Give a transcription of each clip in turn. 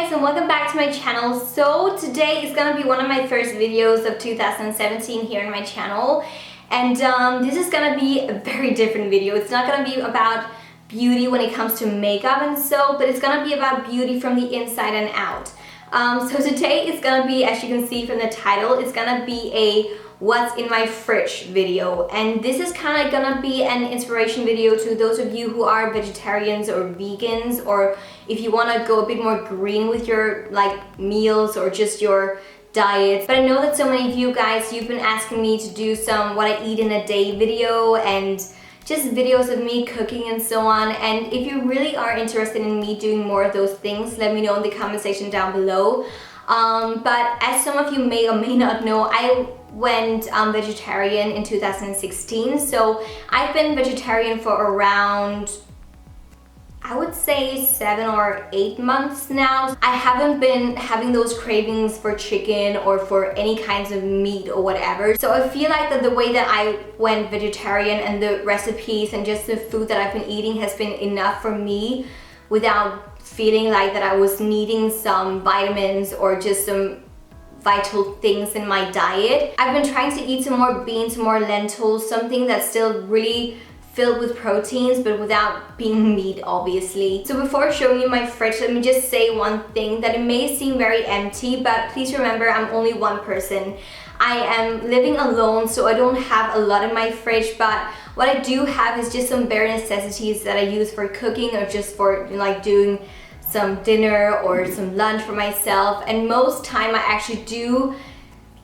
guys, and welcome back to my channel. So today is gonna be one of my first videos of 2017 here on my channel, and this is gonna be a very different video. It's not gonna be about beauty when it comes to makeup and so, but it's gonna be about beauty from the inside and out. So today is gonna be, as you can see from the title, it's gonna be a what's in my fridge video, and this is kind of gonna be an inspiration video to those of you who are vegetarians or vegans, or if you want to go a bit more green with your meals or just your diets. But I know that so many of you guys, you've been asking me to do some what I eat in a day video and just videos of me cooking and so on, and if you really are interested in me doing more of those things, let me know in the comment section down below. But as some of you may or may not know, I went vegetarian in 2016, so I've been vegetarian for around, I would say 7 or 8 months now. I haven't been having those cravings for chicken or for any kinds of meat or whatever. So I feel like that the way that I went vegetarian and the recipes and just the food that I've been eating has been enough for me without feeling like that I was needing some vitamins or just some vital things in my diet. I've been trying to eat some more beans, more lentils, something that's still really filled with proteins but without being meat, obviously. So before showing you my fridge, let me just say one thing, that it may seem very empty, but please remember I'm only one person. I am living alone, so I don't have a lot in my fridge, but what I do have is just some bare necessities that I use for cooking or just for doing some dinner or some lunch for myself. And most time I actually do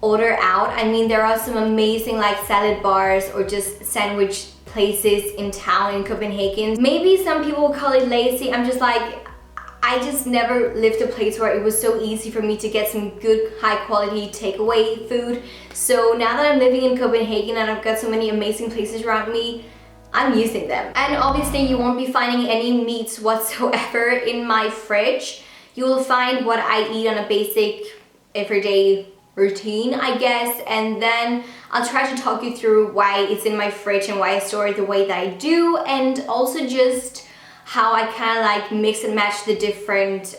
order out. I mean, there are some amazing salad bars or just sandwich places in town in Copenhagen. Maybe some people will call it lazy. I'm just I just never lived a place where it was so easy for me to get some good high quality takeaway food. So now that I'm living in Copenhagen and I've got so many amazing places around me, I'm using them. And obviously you won't be finding any meats whatsoever in my fridge. You will find what I eat on a basic everyday routine, I guess, and then I'll try to talk you through why it's in my fridge and why I store it the way that I do, and also just how I kind of mix and match the different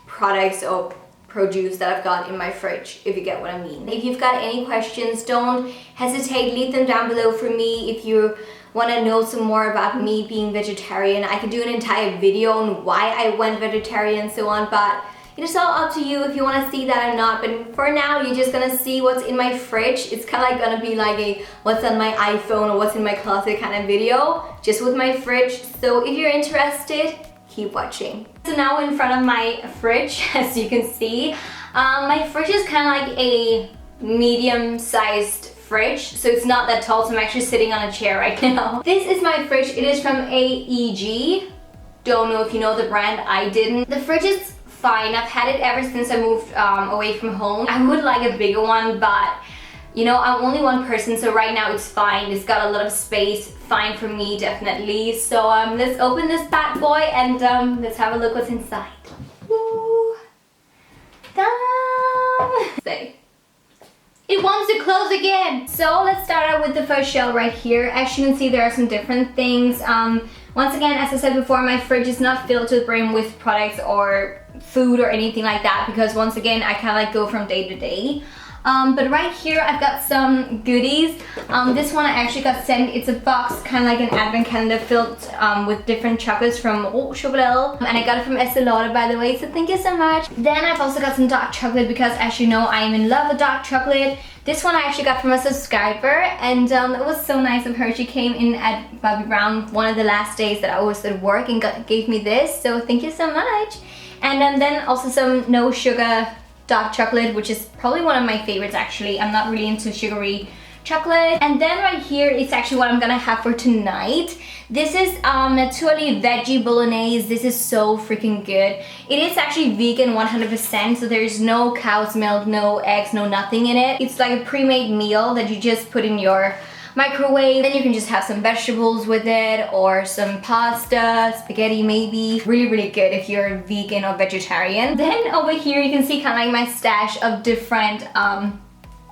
products or produce that I've got in my fridge, if you get what I mean. If you've got any questions, don't hesitate, leave them down below for me. If you want to know some more about me being vegetarian, I could do an entire video on why I went vegetarian and so on, but it's all up to you if you want to see that or not. But for now, you're just gonna see what's in my fridge. It's kind of gonna be like a what's on my iPhone or what's in my closet kind of video, just with my fridge. So if you're interested, keep watching. So now in front of my fridge, as you can see, my fridge is kind of like a medium-sized fridge, so it's not that tall, so I'm actually sitting on a chair right now. This is my fridge. It is from AEG. Don't know if you know the brand, I didn't. The fridge is fine. I've had it ever since I moved away from home. I would like a bigger one, but I'm only one person, so right now it's fine. It's got a lot of space, fine for me, definitely. So let's open this bad boy and let's have a look what's inside. Woo! Say. It wants to close again! So let's start out with the first shelf right here. As you can see, there are some different things. Once again, as I said before, my fridge is not filled to the brim with products or food or anything like that, because once again, I kind of go from day to day. But right here, I've got some goodies. This one I actually got sent. It's a box, kind of like an advent calendar filled with different chocolates from Chocolate. And I got it from Estée Lauder, by the way, so thank you so much. Then I've also got some dark chocolate, because as you know, I am in love with dark chocolate. This one I actually got from a subscriber, and it was so nice of her. She came in at around one of the last days that I was at work and gave me this, so thank you so much. And then also some no sugar dark chocolate, which is probably one of my favorites actually. I'm not really into sugary chocolate. And then right here is actually what I'm gonna have for tonight. This is naturally veggie bolognese. This is so freaking good. It is actually vegan 100%, so there's no cow's milk, no eggs, no nothing in it. It's like a pre-made meal that you just put in your microwave. Then you can just have some vegetables with it, or some pasta, spaghetti maybe. Really, really good if you're vegan or vegetarian. Then over here you can see kind of my stash of different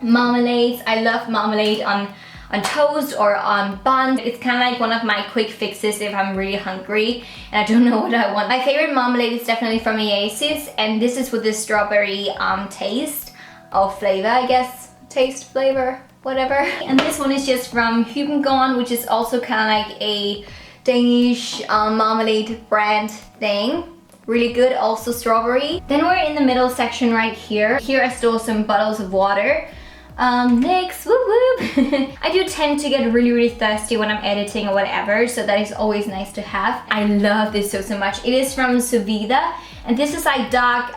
marmalades. I love marmalade on on toast or on buns. It's kind of like one of my quick fixes if I'm really hungry and I don't know what I want. My favorite marmalade is definitely from Oasis, and this is with this strawberry taste or flavor, I guess. Taste, flavor, whatever. And this one is just from Hyben, which is also kind of like a Danish marmalade brand thing. Really good, also strawberry. Then we're in the middle section right here. Here I store some bottles of water. Next, whoop whoop. I do tend to get really thirsty when I'm editing or whatever, so that is always nice to have. I love this so much. It is from Sovida, and this is like dark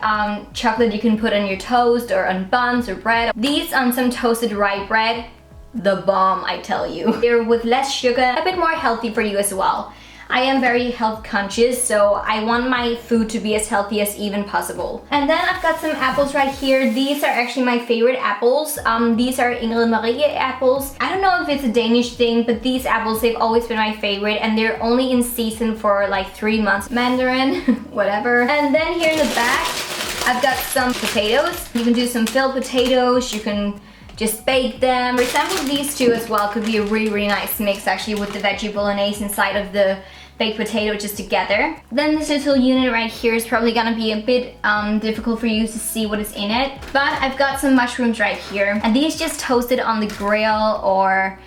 chocolate you can put on your toast or on buns or bread. These on some toasted rye bread, the bomb, I tell you. They're with less sugar, a bit more healthy for you as well. I am very health conscious, so I want my food to be as healthy as even possible. And then I've got some apples right here. These are actually my favorite apples. These are Ingrid Marie apples. I don't know if it's a Danish thing, but these apples, they've always been my favorite, and they're only in season for like 3 months. Mandarin, whatever. And then here in the back, I've got some potatoes. You can do some filled potatoes, you can just bake them. For example, these two as well could be a really nice mix actually with the veggie bolognese inside of the baked potato just together. Then this little unit right here is probably gonna be a bit difficult for you to see what is in it, but I've got some mushrooms right here, and these just toasted on the grill or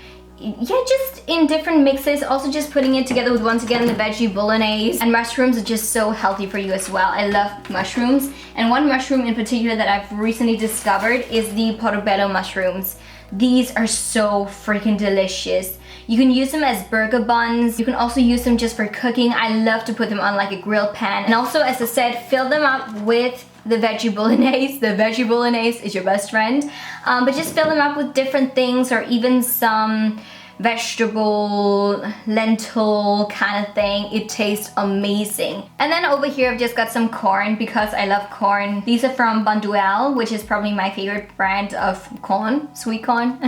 yeah, just in different mixes. Also just putting it together with, once again, the veggie bolognese. And mushrooms are just so healthy for you as well. I love mushrooms, and one mushroom in particular that I've recently discovered is the portobello mushrooms. These are so freaking delicious. You can use them as burger buns. You can also use them just for cooking. I love to put them on like a grill pan. And also, as I said, fill them up with the veggie bolognese. The veggie bolognese is your best friend. But just fill them up with different things, or even some vegetable, lentil kind of thing. It tastes amazing. And then over here I've just got some corn because I love corn. These are from Bonduelle, which is probably my favorite brand of corn, sweet corn.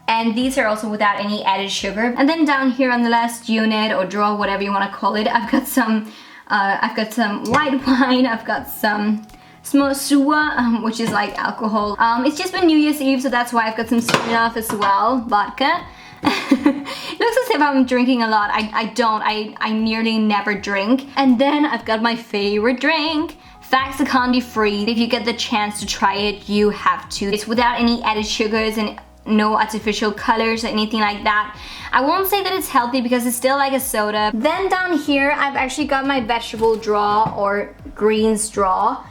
And these are also without any added sugar. And then down here on the last unit or drawer, whatever you want to call it, I've got some white wine. I've got some Smosua, which is like alcohol. It's just been New Year's Eve, so that's why I've got some Smirnoff as well, vodka. It looks as if I'm drinking a lot. I don't. I nearly never drink. And then I've got my favorite drink, Facts Candy Free. If you get the chance to try it, you have to. It's without any added sugars and no artificial colors or anything like that. I won't say that it's healthy because it's still like a soda. Then down here I've actually got my vegetable drawer or greens drawer,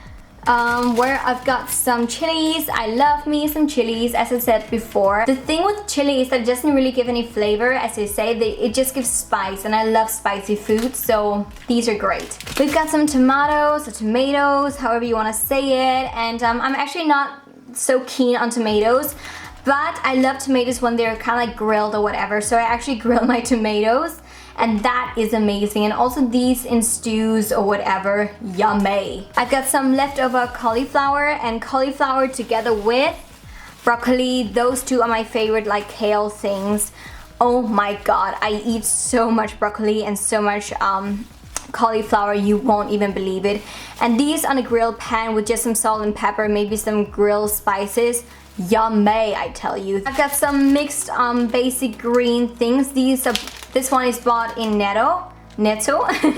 where I've got some chilies. I love me some chilies, as I said before. The thing with chili is that it doesn't really give any flavor, as they say. It just gives spice, and I love spicy food, so these are great. We've got some tomatoes, or tomatoes, however you want to say it, and I'm actually not so keen on tomatoes, but I love tomatoes when they're kind of like grilled or whatever, so I actually grill my tomatoes, and that is amazing. And also these in stews or whatever, yummy. I've got some leftover cauliflower, and cauliflower together with broccoli. Those two are my favorite, like kale things. Oh my god, I eat so much broccoli and so much cauliflower, you won't even believe it. And these on a grill pan with just some salt and pepper, maybe some grill spices. Yummy, I tell you. I've got some mixed basic green things. This one is bought in Netto.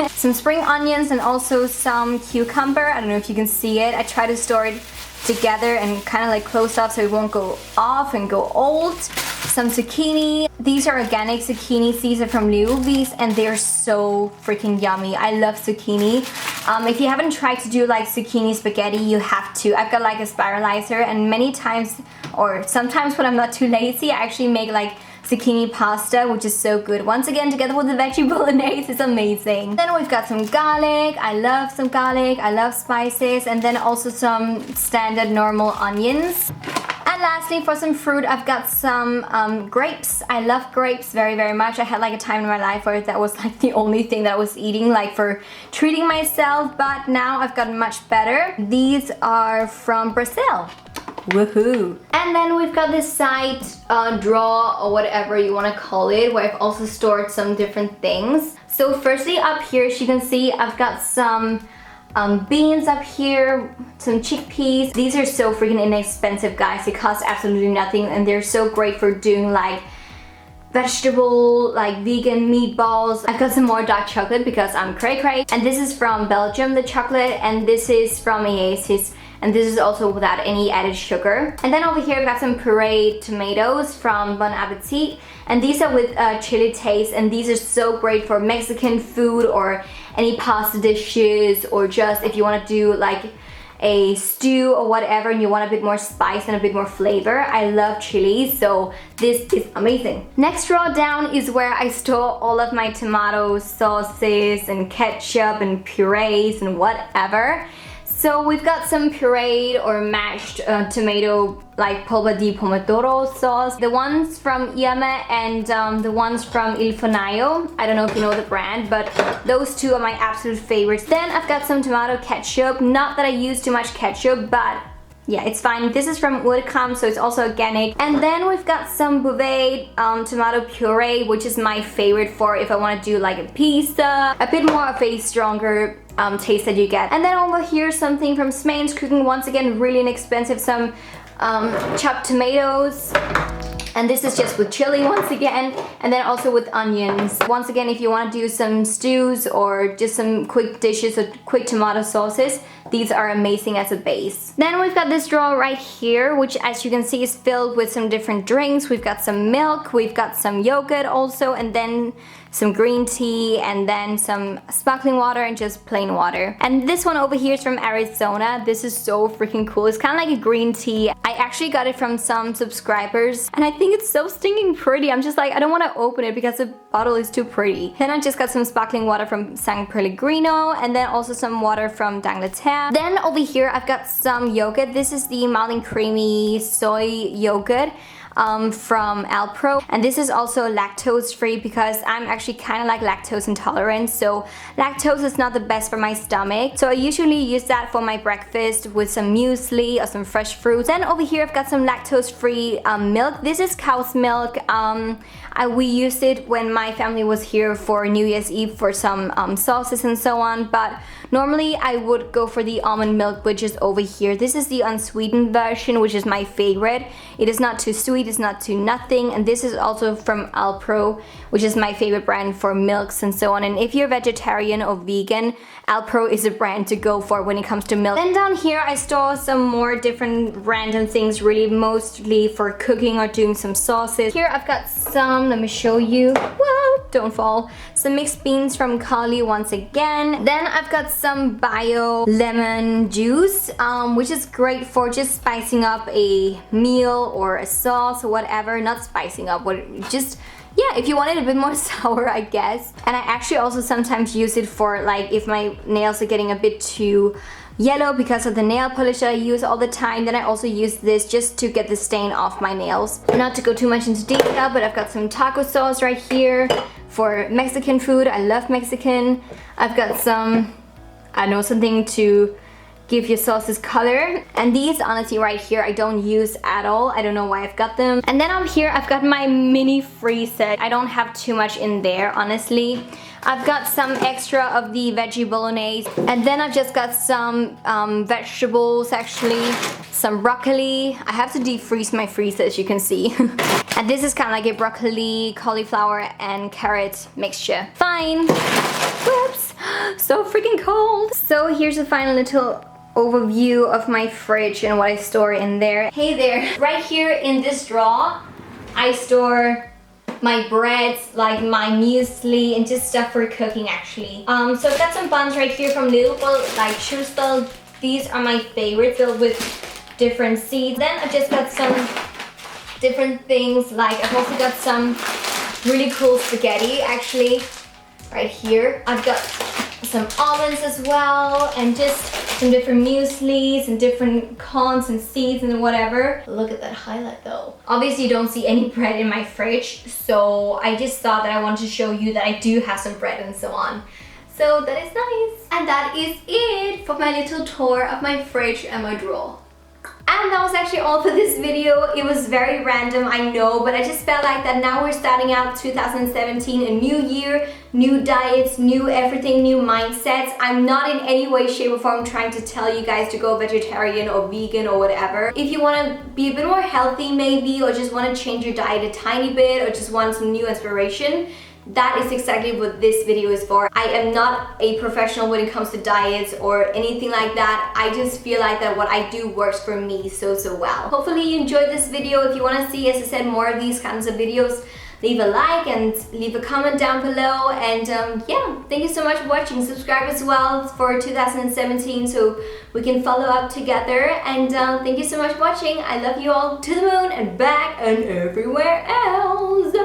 Some spring onions and also some cucumber. I don't know if you can see it. I try to store it together and kind of like close off so it won't go off and go old. Some zucchini. These are organic zucchinis. These are from Leovis, and they're so freaking yummy. I love zucchini. If you haven't tried to do like zucchini spaghetti, you have to. I've got like a spiralizer, and many times, or sometimes when I'm not too lazy, I actually make like zucchini pasta, which is so good. Once again, together with the veggie bolognese, it's amazing. Then we've got some garlic. I love some garlic. I love spices, and then also some standard normal onions. And lastly, for some fruit, I've got some grapes. I love grapes very much. I had like a time in my life where that was like the only thing that I was eating, like for treating myself, but now I've gotten much better. These are from Brazil. Woohoo! And then we've got this side drawer or whatever you want to call it, where I've also stored some different things. So firstly, up here, as you can see, I've got some beans up here, some chickpeas. These are so freaking inexpensive, guys. They cost absolutely nothing, and they're so great for doing like vegetable, like vegan meatballs. I've got some more dark chocolate because I'm cray. And this is from Belgium, the chocolate, and this is from Oasis. And this is also without any added sugar. And then over here I've got some pureed tomatoes from Bon Appetit. And these are with chili taste, and these are so great for Mexican food or any pasta dishes, or just if you want to do like a stew or whatever and you want a bit more spice and a bit more flavor. I love chili, so this is amazing. Next drawer down is where I store all of my tomato sauces and ketchup and purees and whatever. So we've got some pureed or mashed tomato, like polpa di pomodoro sauce. The ones from Yame and the ones from Il Fornaio. I don't know if you know the brand, but those two are my absolute favorites. Then I've got some tomato ketchup. Not that I use too much ketchup, but yeah, it's fine. This is from Urkam, so it's also organic. And then we've got some Bouvet tomato puree, which is my favorite for if I want to do like a pizza. A bit more of a stronger taste that you get. And then over here, something from Smain's Cooking. Once again, really inexpensive. Some chopped tomatoes. And this is just with chili once again, and then also with onions. Once again, if you want to do some stews or just some quick dishes or quick tomato sauces, these are amazing as a base. Then we've got this drawer right here, which as you can see is filled with some different drinks. We've got some milk, we've got some yogurt also, and then some green tea, and then some sparkling water and just plain water. And this one over here is from Arizona. This is so freaking cool. It's kind of like a green tea. I actually got it from some subscribers, and I think it's so stinking pretty. I'm just like, I don't want to open it because the bottle is too pretty. Then I just got some sparkling water from San Pellegrino, and then also some water from d'Angleterre. Then over here I've got some yogurt. This is the mild and creamy soy yogurt from Alpro, and this is also lactose free because I'm actually kind of like lactose intolerant, so lactose is not the best for my stomach. So I usually use that for my breakfast with some muesli or some fresh fruits. Then over here I've got some lactose free milk. This is cow's milk. We used it when my family was here for New Year's Eve for some sauces and so on, but normally I would go for the almond milk, which is over here. This is the unsweetened version, which is my favorite. It is not too sweet, it's not too nothing, and this is also from Alpro, which is my favorite brand for milks and so on. And if you're vegetarian or vegan, Alpro is a brand to go for when it comes to milk. Then down here I store some more different random things, really mostly for cooking or doing some sauces. Here I've got some, let me show you. Whoa, don't fall. Some mixed beans from Kali once again. Then I've got some bio lemon juice, which is great for just spicing up a meal or a sauce or whatever. Not spicing up, just yeah, if you want it a bit more sour, I guess. And I actually also sometimes use it for like if my nails are getting a bit too yellow because of the nail polish that I use all the time, then I also use this just to get the stain off my nails. Not to go too much into detail, but I've got some taco sauce right here for Mexican food. I love Mexican. I've got some, I know, something to give your sauces color. And these honestly right here I don't use at all. I don't know why I've got them. And then up here I've got my mini freezer. I don't have too much in there, honestly. I've got some extra of the veggie bolognese, and then I've just got some vegetables, actually some broccoli. I have to defreeze my freezer, as you can see. And this is kind of like a broccoli, cauliflower and carrot mixture. Fine. Whoops, so freaking cold. So here's a final little overview of my fridge and what I store in there. Hey there, right here in this drawer I store my breads, like my muesli and just stuff for cooking actually. So I've got some buns right here from Lidl, like Schuster. These are my favorite, filled with different seeds. Then I've just got some different things, like I've also got some really cool spaghetti actually right here. I've got some almonds as well, and just some different mueslis and different corns and seeds and whatever. Look at that highlight though. Obviously you don't see any bread in my fridge, so I just thought that I wanted to show you that I do have some bread and so on. So that is nice. And that is it for my little tour of my fridge and my drawer. And that was actually all for this video. It was very random, I know, but I just felt like that now we're starting out 2017, a new year, new diets, new everything, new mindsets. I'm not in any way, shape or form trying to tell you guys to go vegetarian or vegan or whatever. If you want to be a bit more healthy maybe, or just want to change your diet a tiny bit, or just want some new inspiration, that is exactly what this video is for. I am not a professional when it comes to diets or anything like that. I just feel like that what I do works for me so well. Hopefully you enjoyed this video. If you want to see, as I said, more of these kinds of videos, leave a like and leave a comment down below. And yeah, thank you so much for watching. Subscribe as well for 2017 so we can follow up together. And thank you so much for watching. I love you all, to the moon and back and everywhere else.